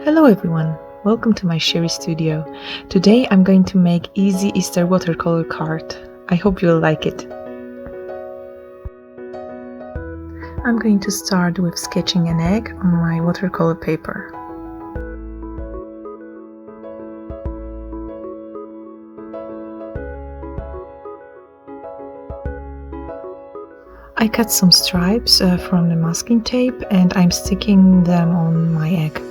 Hello everyone, welcome to my Sherry studio. Today I'm going to make easy Easter watercolor card. I hope you'll like it. I'm going to start with sketching an egg on my watercolor paper. I cut some stripes from the masking tape and I'm sticking them on my egg.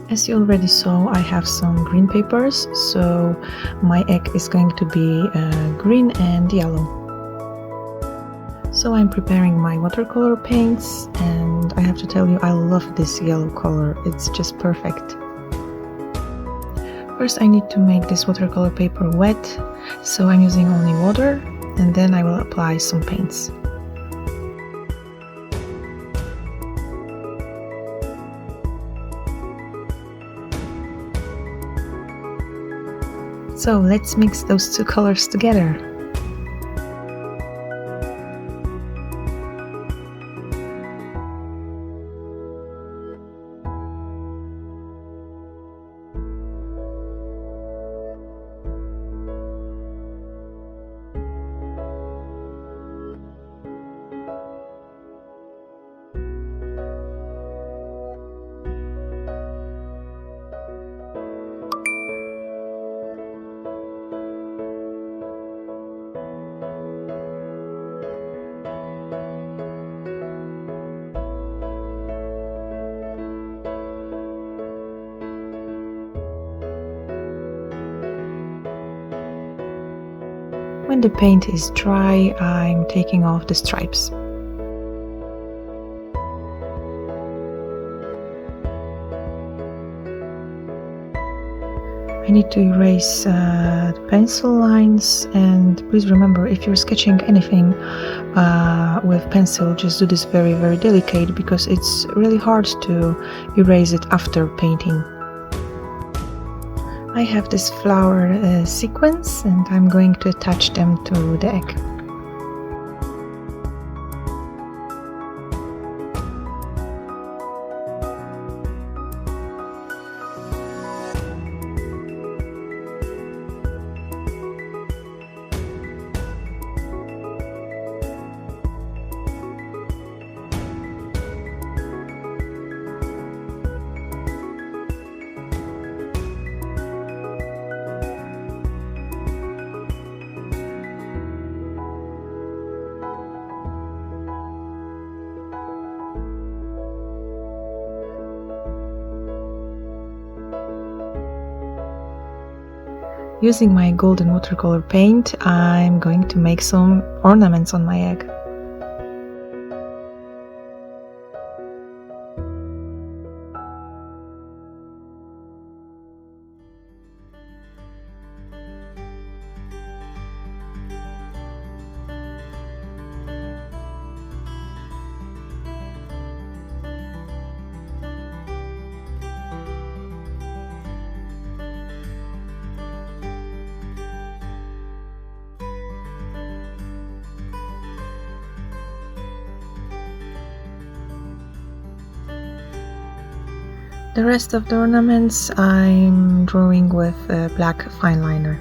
As you already saw, I have some green papers, so my egg is going to be green and yellow. So I'm preparing my watercolor paints, and I have to tell you, I love this yellow color. It's just perfect. First I need to make this watercolor paper wet, so I'm using only water, and then I will apply some paints. So let's mix those two colors together. When the paint is dry, I'm taking off the stripes. I need to erase the pencil lines, and please remember, if you're sketching anything with pencil, just do this very delicate, because it's really hard to erase it after painting. I have this flower sequins, and I'm going to attach them to the egg. Using my golden watercolor paint, I'm going to make some ornaments on my egg. The rest of the ornaments I'm drawing with black fineliner.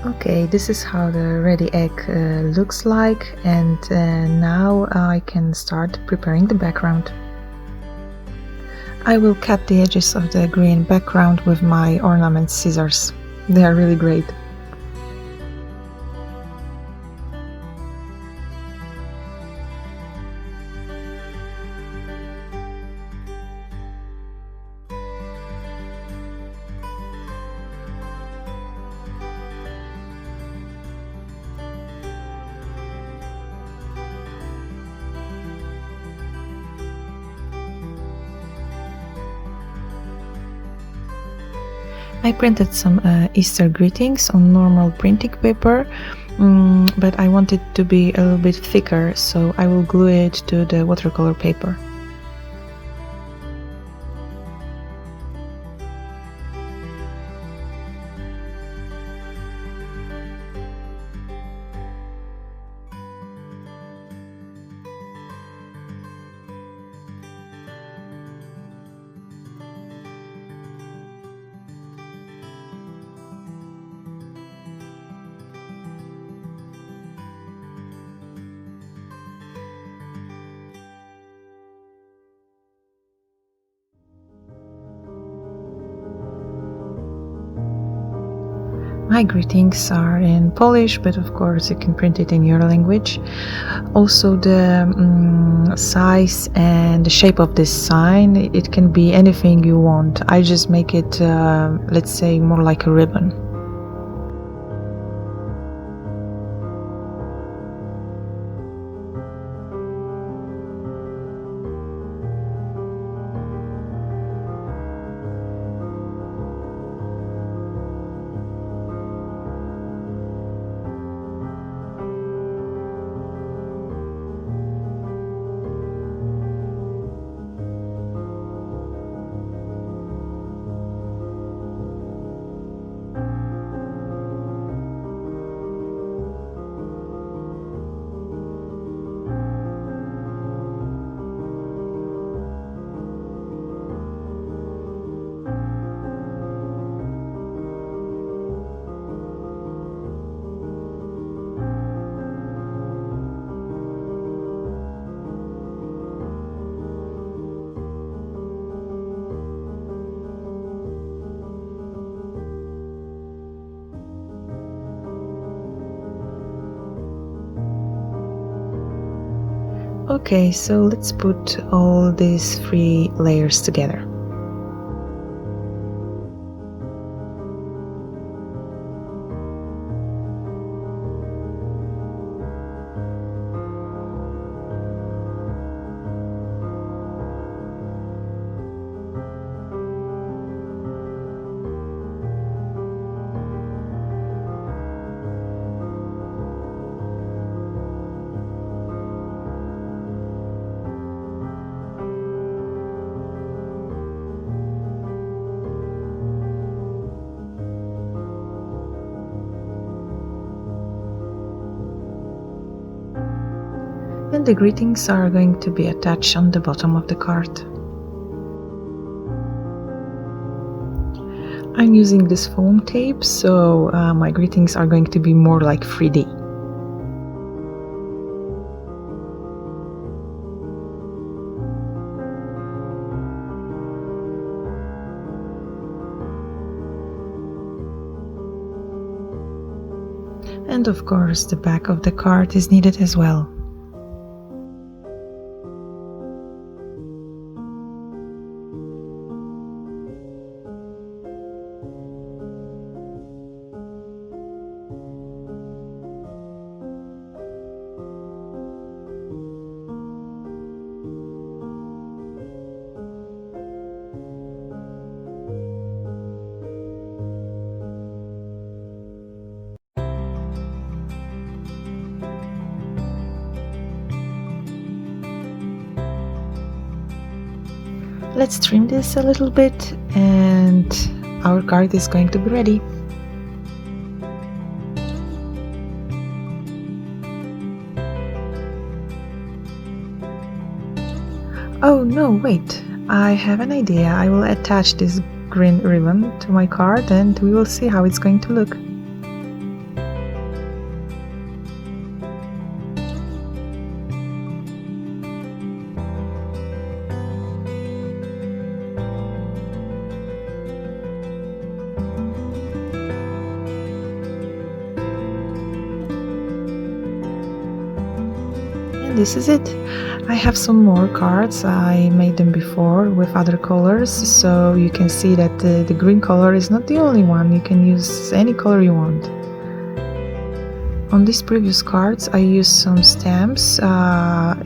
Okay, this is how the ready egg looks like, and now I can start preparing the background. I will cut the edges of the green background with my ornament scissors. They are really great. I printed some Easter greetings on normal printing paper, but I want it to be a little bit thicker, so I will glue it to the watercolor paper. My greetings are in Polish, but of course you can print it in your language. Also the size and the shape of this sign, it can be anything you want. I just make it, let's say, more like a ribbon. Okay, so let's put all these 3 layers together. And the greetings are going to be attached on the bottom of the card. I'm using this foam tape, so my greetings are going to be more like 3D. And of course, the back of the card is needed as well. Let's trim this a little bit and our card is going to be ready. Oh no, wait, I have an idea. I will attach this green ribbon to my card and we will see how it's going to look. this is it. I have some more cards. I made them before with other colors, so you can see that the green color is not the only one. You can use any color you want. On these previous cards I used some stamps.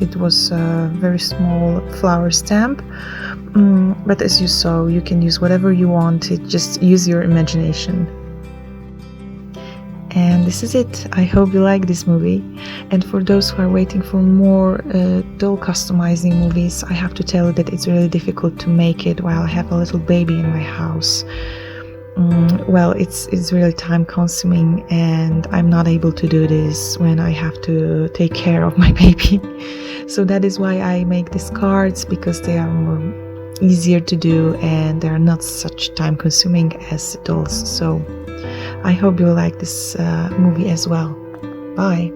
It was a very small flower stamp, but as you saw, you can use whatever you want. Just use your imagination. And this is it. I hope you like this movie. And for those who are waiting for more doll customizing movies, I have to tell you that it's really difficult to make it while I have a little baby in my house. Well, it's really time consuming, and I'm not able to do this when I have to take care of my baby. So that is why I make these cards, because they are more easier to do and they are not such time consuming as dolls. So I hope you like this movie as well. Bye.